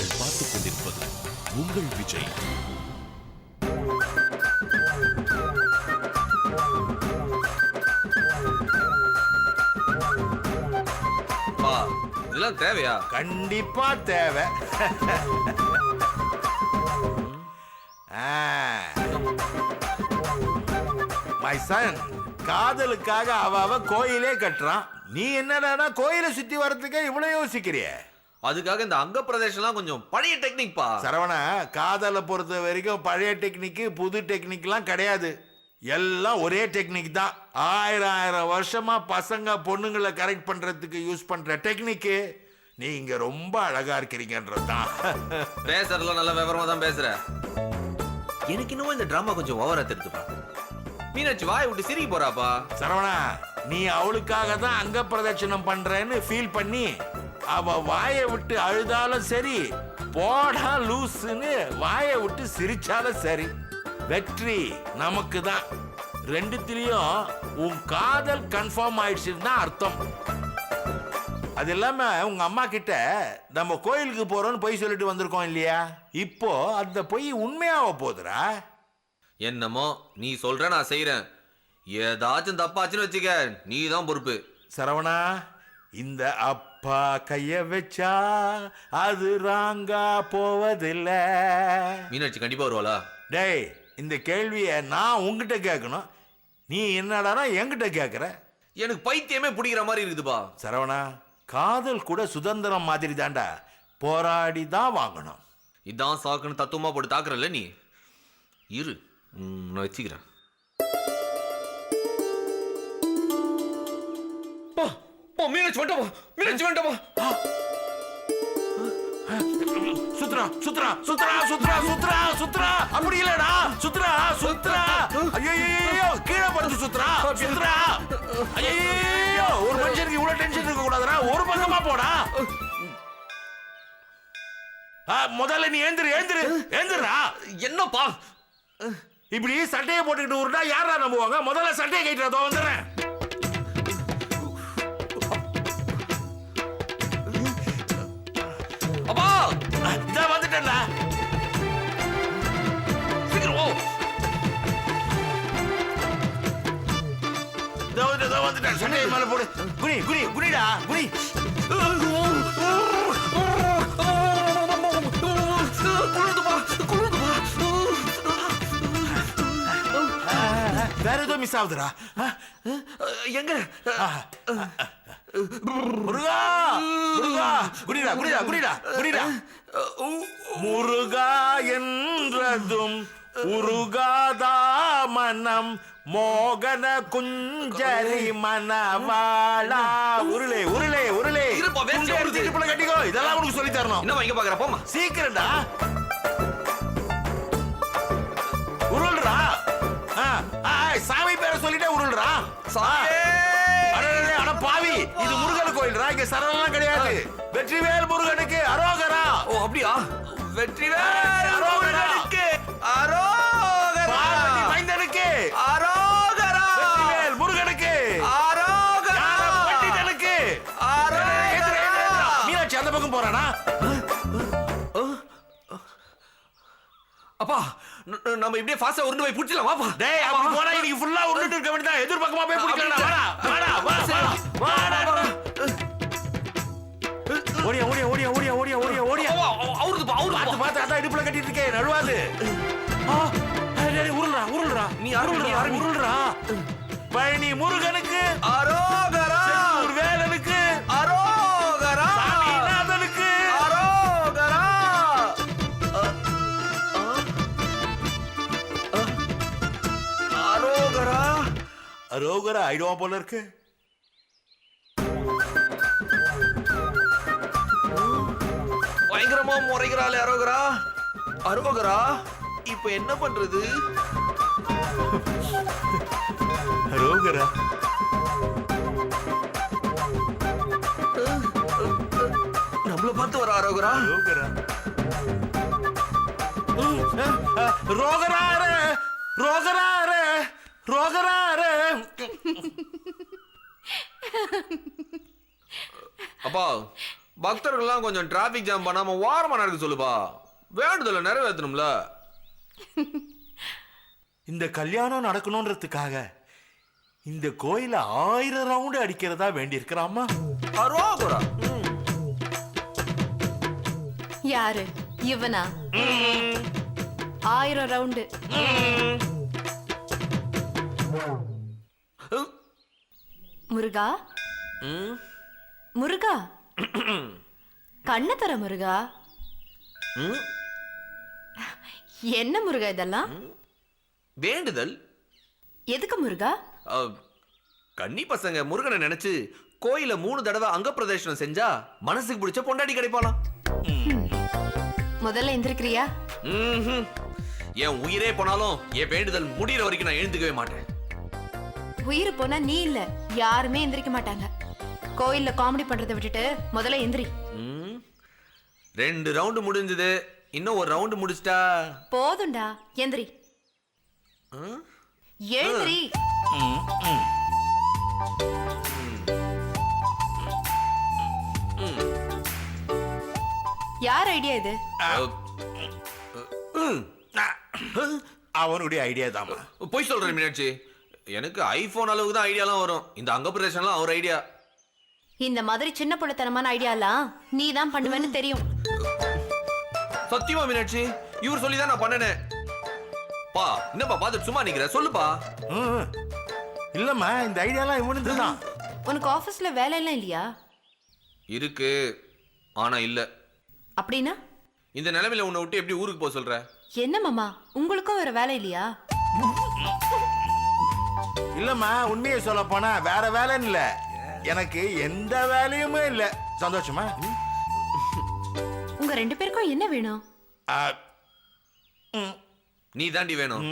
நீங்கள் பார்த்துக் கொண்டிருப்பது உங்கள் விஜய். இதெல்லாம் தேவையா? கண்டிப்பா தேவை. மை சன், காதலுக்காக அவ கோயிலே கட்டுறான். நீ என்னடா கோயிலை சுத்தி வர்றதுக்கே இவ்வளவு யோசிக்கிறிய? அதுக்காக இந்த அங்க பிரதேசம்லாம் கொஞ்சம் பழைய டெக்னிக் பா. சரவண, காதலை பொறுத்த வரைக்கும் பழைய டெக்னிக் புது டெக்னிக்லாம் கிடையாது. எல்லாம் ஒரே டெக்னிக் தான். ஆயிரம் வருஷமா பசங்க பொண்ணுங்களை கரெக்ட் பண்றதுக்கு யூஸ் பண்ற டெக்னிக்கு. நீங்க ரொம்ப அழகா இருக்கிறீங்கன்றதுதான். பேசுறதுல நல்ல விவரமா தான் பேசுற. எனக்கு இன்னும் இந்த டிராமா கொஞ்சம் ஓவரா தெரியுதுப்பா. மீனாட்சி வாய் விட்டு சிரிக்க போறாப்பா. சரவணா, நீ அவளுக்காக தான் அங்க பிரதட்சணம் பண்றேன்னு ஃபீல் பண்ணி அவ வாயை விட்டு அழுதாலும் சரி, போடா லூசுன்னு வாயை விட்டு சிரிச்சாலும் சரி, வெற்றி நமக்கு தான். ரெண்டுத்திலையும் உன் காதல் கன்ஃபார்ம் ஆயிடுச்சுன்னு தான் அர்த்தம். அது இல்லாம உங்க அம்மா கிட்ட நம்ம கோயிலுக்கு போறோம்னு பொய் சொல்லிட்டு வந்திருக்கோம் இல்லையா? இப்போ அந்த பொய் உண்மையாக போகுதுரா. என்னமோ நீ சொல்ற, நான் செய்யறேன். ஏதாச்சும் தப்பாச்சுன்னு வச்சுக்க, நீ தான் பொறுப்பு. சரவணா, இந்த அப்பா கைய வச்சா அது ராங்கா போவதில்ல. மீனாட்சி கண்டிப்பா வருவாளா? டேய், இந்த கேள்வியை நான் உங்ககிட்ட கேட்கணும். நீ என்னடா என்கிட்ட கேட்குற? எனக்கு பைத்தியமே பிடிக்கிற மாதிரி இருக்குதுப்பா. சரவணா, காதல் கூட சுதந்திரம் மாதிரி தாண்டா. போராடி தான் வாங்கணும். இதான் சாக்குன்னு தத்துவமா போட்டு தாக்குறல்ல நீ. இரு, நான் வச்சுக்கிறேன். மீனாட்சி வேண்டாமா, மீனாட்சி வேண்டாமா. சுத்ரா சுத்ரா சுத்ரா சுத்ரா சுத்ரா சுத்ரா அப்படி இல்லடா. சுத்ரா சுத்ரா, ஐயோ கீழே படுத்து சுத்ரா சுத்ரா. ஐயோ, ஒரு மனுஷனுக்கு இவ்வளவு டென்ஷன் இருக்க கூடாதுடா. ஒரு பக்கமா போடா. முதல்ல நீ ஏந்திரா. என்னப்பா இப்படி சட்டையை போட்டுக்கிட்டு உருட்டா யாரா நம்புவாங்க? முதல்ல சட்டையை கைட்டுறதோ வந்துடுறேன். அப்பா இதான் வந்துட்டேன்டா. சீக்கிரம் வந்துட்டேன். சட்டையை மேல போடு. குனிடா குனி. வேற ஏதோ மிஸ் ஆகுதுடா. எங்க? முருகா முருகா, குனிடா. முருகா என்றதும் உருகாதா மனம், மோகன குஞ்சரி மனவாளா. உருளே கட்டிக்கோ. இதெல்லாம் உனக்கு சொல்லி தரணும். என்ன இங்க பாக்குற? போமா சீக்கிரம்டா. உருள்றா. சாமி பேரை சொல்லிட்டே உருள்றா. அட பாவி, இது முருகன் கோயில்ரா. இங்க சரணம் கிடையாது. வெற்றிவேல் முருகனுக்கு அரோகரா. ஓ அப்படியா? வெற்றிவேல் முருகனுக்கு அரோகரா. மைந்தனுக்கு அரோகரா. வெற்றிவேல் முருகனுக்கு அரோகரா. பண்டிதனுக்கு அரோகரா. மீனாட்சி அந்த பக்கம் போறானா? அப்பா, நம்ம இப்படியே ஃபாஸ்டா உருண்டு போய் புடிச்சலாம். வாப்பா. டேய், அப்படி போனா இன்னைக்கு ஃபுல்லா உருண்டுட்டு இருக்க வேண்டியதா. எதிர்பக்கமா போய் புடிக்கலாம். வாடா. ஓடியா. அவருதுப்பா. பார்த்து அதான் இடுப்புல கட்டிட்டு இருக்கே, நழுவாது. உருள்றா. நீ ஆரம்பி. உருள்றா. பழனி முருகனுக்கு அரோகரா. வேலனுக்கு அரோகரா. சாமிநாதனுக்கு அரோகரா. அரோகரா ஆயிடுவான் போல இருக்கு. பயங்கரமா முறைகிறாள் அரோகரா. இப்ப என்ன பண்றது? அரோகரா நம்மள பார்த்து வர அரோகரா. ரோகராரே. அப்பா, பக்தர்கள்லாம் கொஞ்சம் டிராபிக் ஜாம் பண்ணாம வாரமா நடக்க சொல்லுப்பா. வேண்டுதல நிறைவேற்றணும்ல. இந்த கல்யாணம் நடக்கணும்ன்றதுக்காக இந்த கோயில 1000 ரவுண்டு அடிக்கிறதா வேண்டி இருக்கிறாமா. அரோகரா. யாரு இவனா? 1000 ரவுண்டு. முருகா, முருகா, கண்ணை தர முருகா. என்ன முருகா இதெல்லாம்? வேண்டுதல். எதுக்கு முருகா? கன்னி பசங்க முருகனை நினைச்சு கோயில 3 தடவை அங்க பிரதேசனம் செஞ்சா மனசுக்கு பிடிச்ச பொண்டாட்டி கிடைப்பாலாம். முதல்ல எந்திருக்கிறியா? என் உயிரே போனாலும் என் வேண்டுதல் முடிகிற வரைக்கும் நான் எழுந்துக்கவே மாட்டேன். உயிர் போனா நீ இல்ல, யாருமே எந்திரிக்க மாட்டாங்க. கோயில்ல காமெடி பண்றதை விட்டுட்டு முதல்ல எந்திரி. 2 ரவுண்டு முடிஞ்சது, இன்னும் 1 ரவுண்டு முடிச்சிட்டா போதும்டா, எந்திரி. எழுந்திரி. யார் ஐடியா இது? அவனுடைய ஐடியா தாமா. போய் சொல்றேன் மீனாட்சி, எனக்கு ஐபோன் அளவுக்கு தான் ஐடியாலாம் வரும். இந்த அங்க பிரதேசம்லாம் அவர் ஐடியா. இந்த மாதிரி சின்ன புள்ளத்தனமான ஐடியாலாம் நீ தான் பண்ணுவேன்னு தெரியும். சத்தியமா மீனாட்சி, இவர் சொல்லி தான் நான் பண்ணனேன். பா என்னப்பா பார்த்து சும்மா நிக்கிற, சொல்லுப்பா. இல்லம்மா, இந்த ஐடியாலாம் இவனுக்கு தான். உனக்கு ஆபீஸ்ல வேலை எல்லாம் இல்லையா? இருக்கு, ஆனா இல்ல. அப்படின்னா இந்த நிலைமையில உன்னை விட்டு எப்படி ஊருக்கு போக சொல்ற? என்ன மாமா, உங்களுக்கும் வேற வேலை இல்லையா? இல்லம்மா, உண்மையை சொல்ல போனா வேற வேலைன்னு இல்ல, எனக்கு எந்த வேலையுமே இல்ல. சந்தோஷமா? உங்க 2 பேருக்கும் என்ன வேணும்? நீ தாண்டி வேணும்.